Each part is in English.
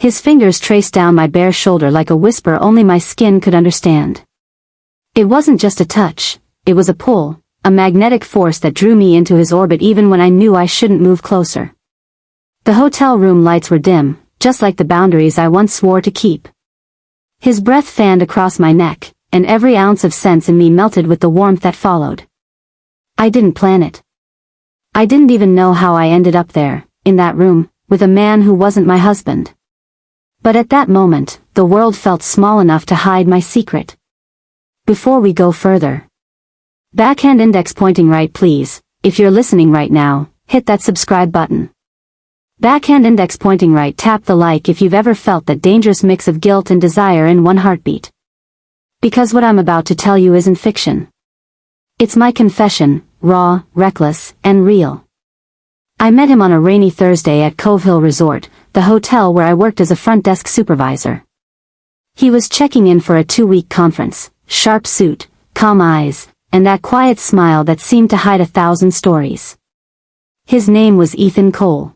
His fingers traced down my bare shoulder like a whisper only my skin could understand. It wasn't just a touch, it was a pull, a magnetic force that drew me into his orbit even when I knew I shouldn't move closer. The hotel room lights were dim, just like the boundaries I once swore to keep. His breath fanned across my neck, and every ounce of sense in me melted with the warmth that followed. I didn't plan it. I didn't even know how I ended up there, in that room, with a man who wasn't my husband. But at that moment, the world felt small enough to hide my secret. Before we go further. Backhand index pointing right please, if you're listening right now, hit that subscribe button. Backhand index pointing right, tap the like if you've ever felt that dangerous mix of guilt and desire in one heartbeat. Because what I'm about to tell you isn't fiction. It's my confession, raw, reckless, and real. I met him on a rainy Thursday at Cove Hill Resort, the hotel where I worked as a front desk supervisor. He was checking in for a 2-week conference, sharp suit, calm eyes, and that quiet smile that seemed to hide 1,000 stories. His name was Ethan Cole.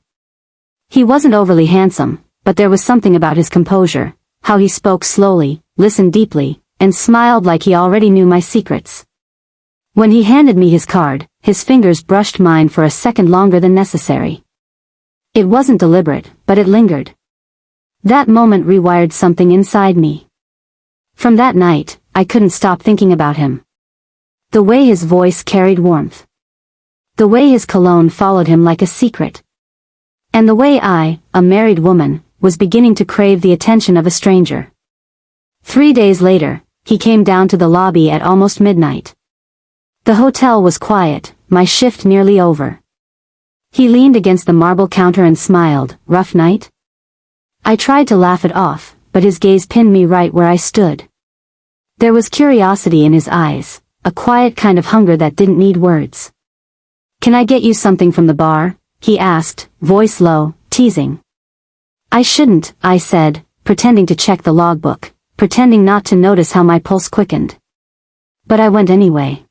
He wasn't overly handsome, but there was something about his composure, how he spoke slowly, listened deeply, and smiled like he already knew my secrets. When he handed me his card, his fingers brushed mine for a second longer than necessary. It wasn't deliberate, but it lingered. That moment rewired something inside me. From that night, I couldn't stop thinking about him. The way his voice carried warmth. The way his cologne followed him like a secret. And the way I, a married woman, was beginning to crave the attention of a stranger. 3 days later, he came down to the lobby at almost midnight. The hotel was quiet, my shift nearly over. He leaned against the marble counter and smiled. Rough night? I tried to laugh it off, but his gaze pinned me right where I stood. There was curiosity in his eyes, a quiet kind of hunger that didn't need words. Can I get you something from the bar? He asked, voice low, teasing. I shouldn't, I said, pretending to check the logbook, pretending not to notice how my pulse quickened. But I went anyway.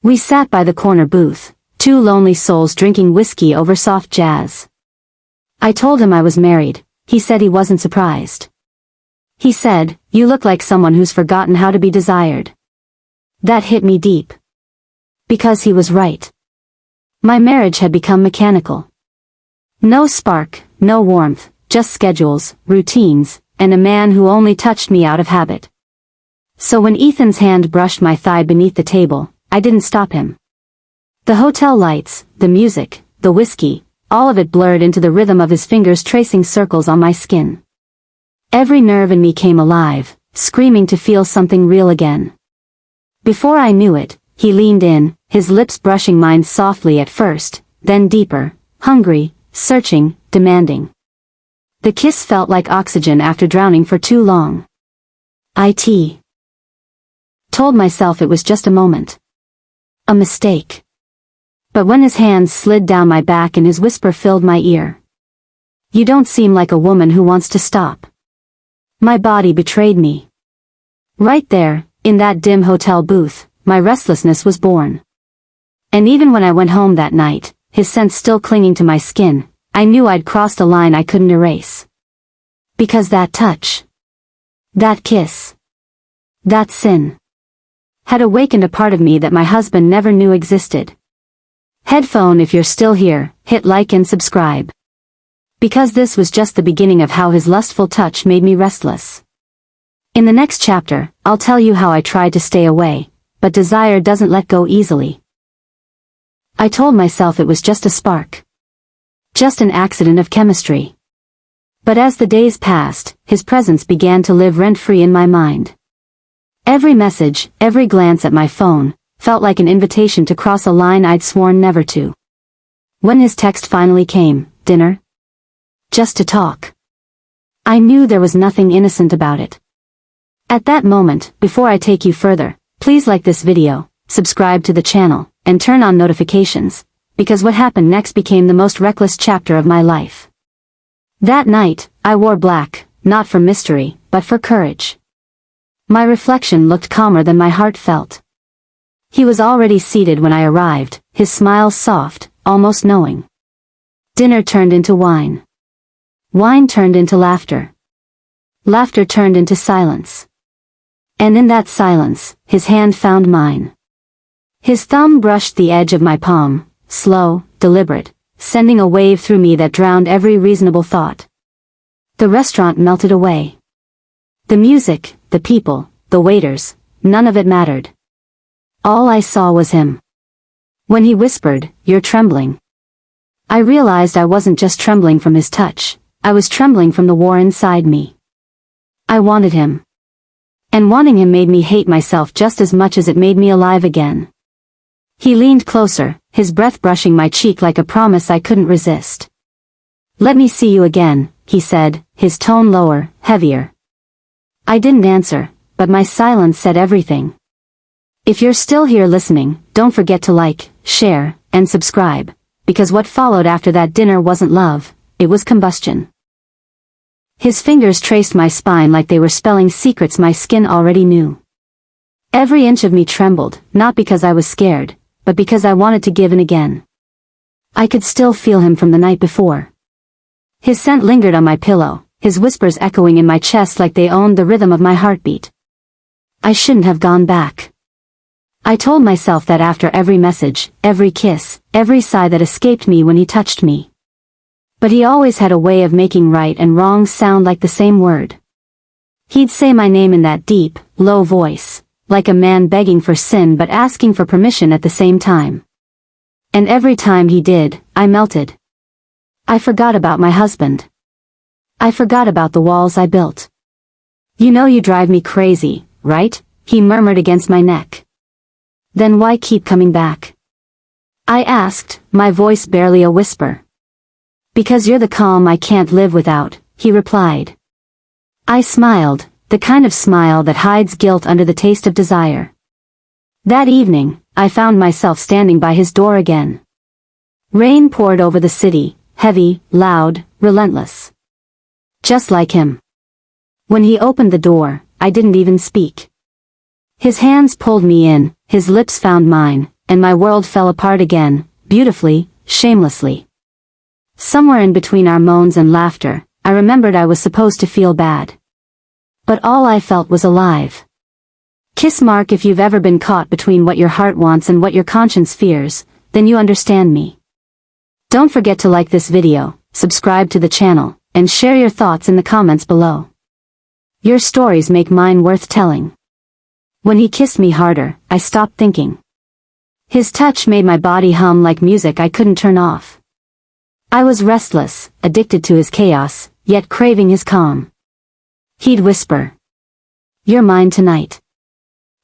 We sat by the corner booth, 2 lonely souls drinking whiskey over soft jazz. I told him I was married. He said he wasn't surprised. He said, you look like someone who's forgotten how to be desired. That hit me deep. Because he was right. My marriage had become mechanical. No spark, no warmth, just schedules, routines, and a man who only touched me out of habit. So when Ethan's hand brushed my thigh beneath the table, I didn't stop him. The hotel lights, the music, the whiskey, all of it blurred into the rhythm of his fingers tracing circles on my skin. Every nerve in me came alive, screaming to feel something real again. Before I knew it, he leaned in, his lips brushing mine softly at first, then deeper, hungry, searching, demanding. The kiss felt like oxygen after drowning for too long. Told myself it was just a moment. A mistake. But when his hands slid down my back and his whisper filled my ear. You don't seem like a woman who wants to stop. My body betrayed me. Right there, in that dim hotel booth, my restlessness was born. And even when I went home that night, his scent still clinging to my skin, I knew I'd crossed a line I couldn't erase. Because that touch, that kiss, that sin, had awakened a part of me that my husband never knew existed. Headphone, if you're still here, hit like and subscribe. Because this was just the beginning of how his lustful touch made me restless. In the next chapter, I'll tell you how I tried to stay away, but desire doesn't let go easily. I told myself it was just a spark. Just an accident of chemistry. But as the days passed, his presence began to live rent-free in my mind. Every message, every glance at my phone, felt like an invitation to cross a line I'd sworn never to. When his text finally came, dinner? Just to talk. I knew there was nothing innocent about it. At that moment, before I take you further, please like this video, subscribe to the channel, and turn on notifications, because what happened next became the most reckless chapter of my life. That night, I wore black, not for mystery, but for courage. My reflection looked calmer than my heart felt. He was already seated when I arrived, his smile soft, almost knowing. Dinner turned into wine. Wine turned into laughter. Laughter turned into silence. And in that silence, his hand found mine. His thumb brushed the edge of my palm, slow, deliberate, sending a wave through me that drowned every reasonable thought. The restaurant melted away. The music, the people, the waiters, none of it mattered. All I saw was him. When he whispered, "You're trembling," I realized I wasn't just trembling from his touch, I was trembling from the war inside me. I wanted him. And wanting him made me hate myself just as much as it made me alive again. He leaned closer, his breath brushing my cheek like a promise I couldn't resist. "Let me see you again," he said, his tone lower, heavier. I didn't answer, but my silence said everything. If you're still here listening, don't forget to like, share, and subscribe, because what followed after that dinner wasn't love, it was combustion. His fingers traced my spine like they were spelling secrets my skin already knew. Every inch of me trembled, not because I was scared, but because I wanted to give in again. I could still feel him from the night before. His scent lingered on my pillow, his whispers echoing in my chest like they owned the rhythm of my heartbeat. I shouldn't have gone back. I told myself that after every message, every kiss, every sigh that escaped me when he touched me. But he always had a way of making right and wrong sound like the same word. He'd say my name in that deep, low voice, like a man begging for sin but asking for permission at the same time. And every time he did, I melted. I forgot about my husband. I forgot about the walls I built. "You know you drive me crazy, right?" he murmured against my neck. "Then why keep coming back?" I asked, my voice barely a whisper. "Because you're the calm I can't live without," he replied. I smiled, the kind of smile that hides guilt under the taste of desire. That evening, I found myself standing by his door again. Rain poured over the city, heavy, loud, relentless. Just like him. When he opened the door, I didn't even speak. His hands pulled me in, his lips found mine, and my world fell apart again, beautifully, shamelessly. Somewhere in between our moans and laughter, I remembered I was supposed to feel bad. But all I felt was alive. Kiss mark if you've ever been caught between what your heart wants and what your conscience fears, then you understand me. Don't forget to like this video, subscribe to the channel, and share your thoughts in the comments below. Your stories make mine worth telling. When he kissed me harder, I stopped thinking. His touch made my body hum like music I couldn't turn off. I was restless, addicted to his chaos, yet craving his calm. He'd whisper, "You're mine tonight."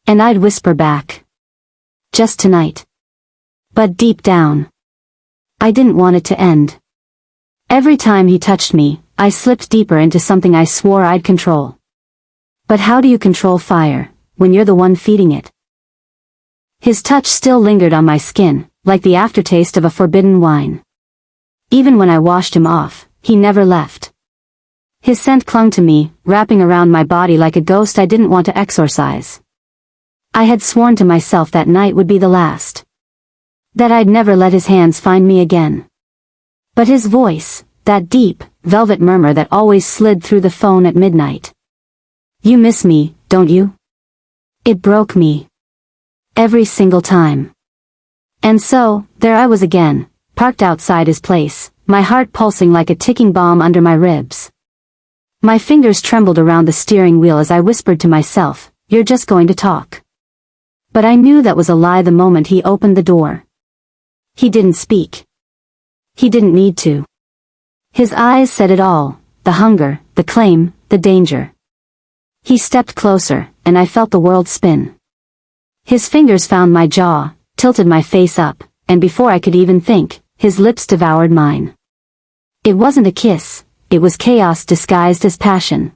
And I'd whisper back, "Just tonight." But deep down, I didn't want it to end. Every time he touched me, I slipped deeper into something I swore I'd control. But how do you control fire, when you're the one feeding it? His touch still lingered on my skin, like the aftertaste of a forbidden wine. Even when I washed him off, he never left. His scent clung to me, wrapping around my body like a ghost I didn't want to exorcise. I had sworn to myself that night would be the last. That I'd never let his hands find me again. But his voice, that deep, velvet murmur that always slid through the phone at midnight. "You miss me, don't you?" It broke me. Every single time. And so, there I was again, parked outside his place, my heart pulsing like a ticking bomb under my ribs. My fingers trembled around the steering wheel as I whispered to myself, "You're just going to talk." But I knew that was a lie the moment he opened the door. He didn't speak. He didn't need to. His eyes said it all, the hunger, the claim, the danger. He stepped closer, and I felt the world spin. His fingers found my jaw, tilted my face up, and before I could even think, his lips devoured mine. It wasn't a kiss, it was chaos disguised as passion.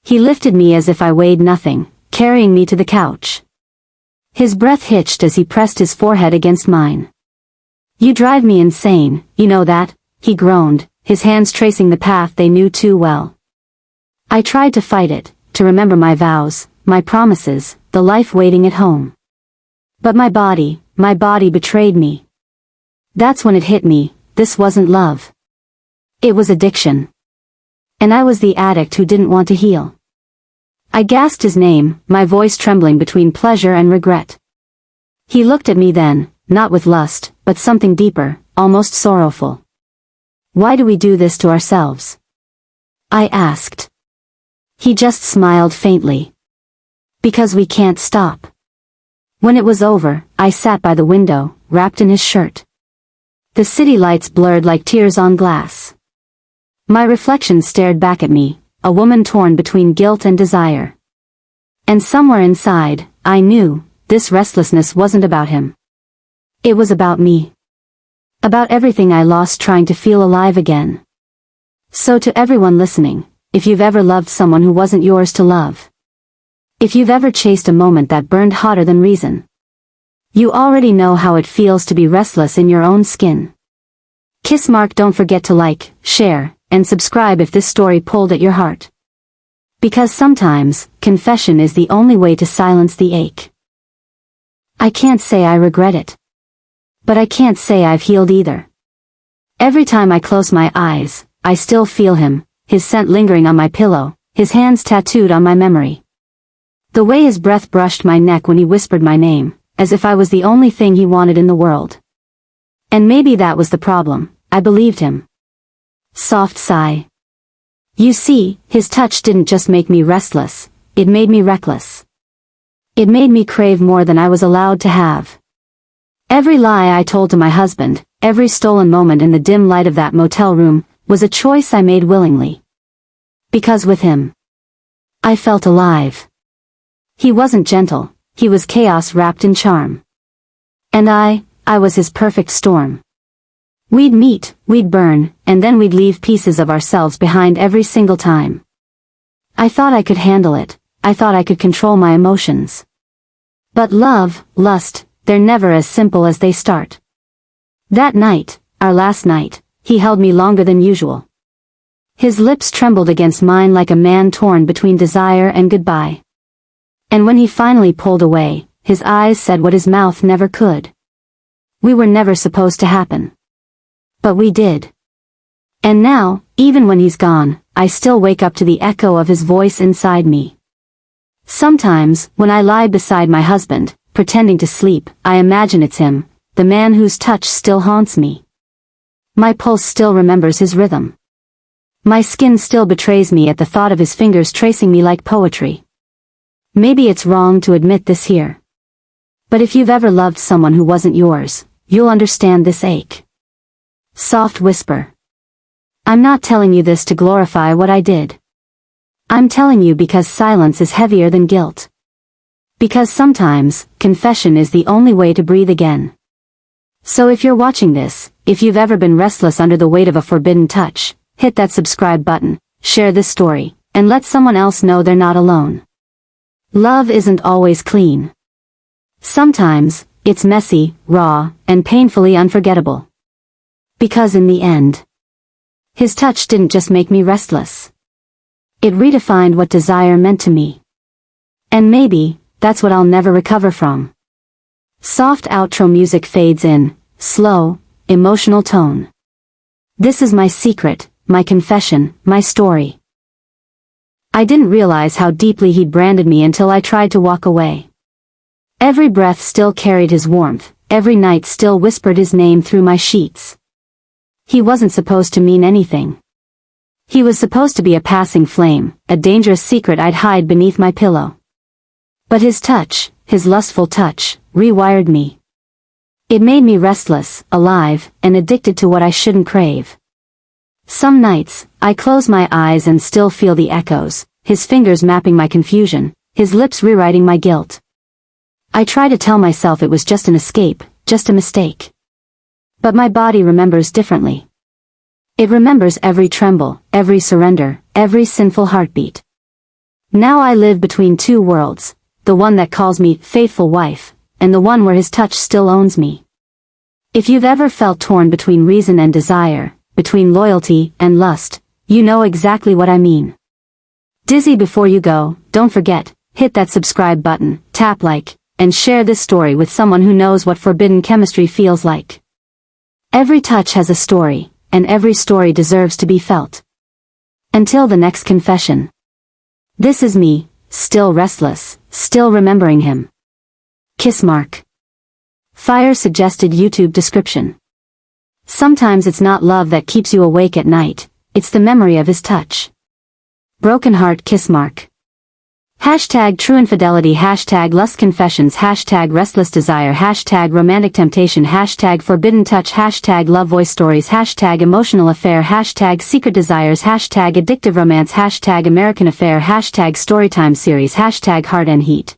He lifted me as if I weighed nothing, carrying me to the couch. His breath hitched as he pressed his forehead against mine. "You drive me insane, you know that," he groaned, his hands tracing the path they knew too well. I tried to fight it, to remember my vows, my promises, the life waiting at home. But my body betrayed me. That's when it hit me, this wasn't love. It was addiction. And I was the addict who didn't want to heal. I gasped his name, my voice trembling between pleasure and regret. He looked at me then, not with lust, but something deeper, almost sorrowful. Why do we do this to ourselves? I asked. He just smiled faintly. Because we can't stop. When it was over, I sat by the window, wrapped in his shirt. The city lights blurred like tears on glass. My reflection stared back at me, a woman torn between guilt and desire. And somewhere inside, I knew, this restlessness wasn't about him. It was about me. About everything I lost trying to feel alive again. So to everyone listening, if you've ever loved someone who wasn't yours to love. If you've ever chased a moment that burned hotter than reason. You already know how it feels to be restless in your own skin. Kiss mark, don't forget to like, share, and subscribe if this story pulled at your heart. Because sometimes, confession is the only way to silence the ache. I can't say I regret it. But I can't say I've healed either. Every time I close my eyes, I still feel him, his scent lingering on my pillow, his hands tattooed on my memory. The way his breath brushed my neck when he whispered my name, as if I was the only thing he wanted in the world. And maybe that was the problem, I believed him. Soft sigh. You see, his touch didn't just make me restless, it made me reckless. It made me crave more than I was allowed to have. Every lie I told to my husband, every stolen moment in the dim light of that motel room, was a choice I made willingly. Because with him, I felt alive. He wasn't gentle, he was chaos wrapped in charm. And I was his perfect storm. We'd meet, we'd burn, and then we'd leave pieces of ourselves behind every single time. I thought I could handle it, I thought I could control my emotions. But love, lust, they're never as simple as they start. That night, our last night, he held me longer than usual. His lips trembled against mine like a man torn between desire and goodbye. And when he finally pulled away, his eyes said what his mouth never could. We were never supposed to happen. But we did. And now, even when he's gone, I still wake up to the echo of his voice inside me. Sometimes, when I lie beside my husband, pretending to sleep, I imagine it's him, the man whose touch still haunts me. My pulse still remembers his rhythm. My skin still betrays me at the thought of his fingers tracing me like poetry. Maybe it's wrong to admit this here. But if you've ever loved someone who wasn't yours, you'll understand this ache. Soft whisper. I'm not telling you this to glorify what I did. I'm telling you because silence is heavier than guilt. Because sometimes, confession is the only way to breathe again. So if you're watching this, if you've ever been restless under the weight of a forbidden touch, hit that subscribe button, share this story, and let someone else know they're not alone. Love isn't always clean. Sometimes, it's messy, raw, and painfully unforgettable. Because in the end, his touch didn't just make me restless. It redefined what desire meant to me. And maybe, that's what I'll never recover from. Soft outro music fades in, slow, emotional tone. This is my secret, my confession, my story. I didn't realize how deeply he'd branded me until I tried to walk away. Every breath still carried his warmth, every night still whispered his name through my sheets. He wasn't supposed to mean anything. He was supposed to be a passing flame, a dangerous secret I'd hide beneath my pillow. But his touch, his lustful touch, rewired me. It made me restless, alive, and addicted to what I shouldn't crave. Some nights, I close my eyes and still feel the echoes, his fingers mapping my confusion, his lips rewriting my guilt. I try to tell myself it was just an escape, just a mistake. But my body remembers differently. It remembers every tremble, every surrender, every sinful heartbeat. Now I live between two worlds, the one that calls me faithful wife, and the one where his touch still owns me. If you've ever felt torn between reason and desire, between loyalty and lust, you know exactly what I mean. Dizzy before you go, don't forget, hit that subscribe button, tap like, and share this story with someone who knows what forbidden chemistry feels like. Every touch has a story, and every story deserves to be felt. Until the next confession. This is me, still restless, still remembering him. Kiss mark. Fire suggested YouTube description. Sometimes it's not love that keeps you awake at night, it's the memory of his touch. Broken heart kiss mark. Hashtag true infidelity, hashtag lust confessions, hashtag restless desire, hashtag romantic temptation, hashtag forbidden touch, hashtag love voice stories, hashtag emotional affair, hashtag secret desires, hashtag addictive romance, hashtag American affair, hashtag storytime series, hashtag heart and heat.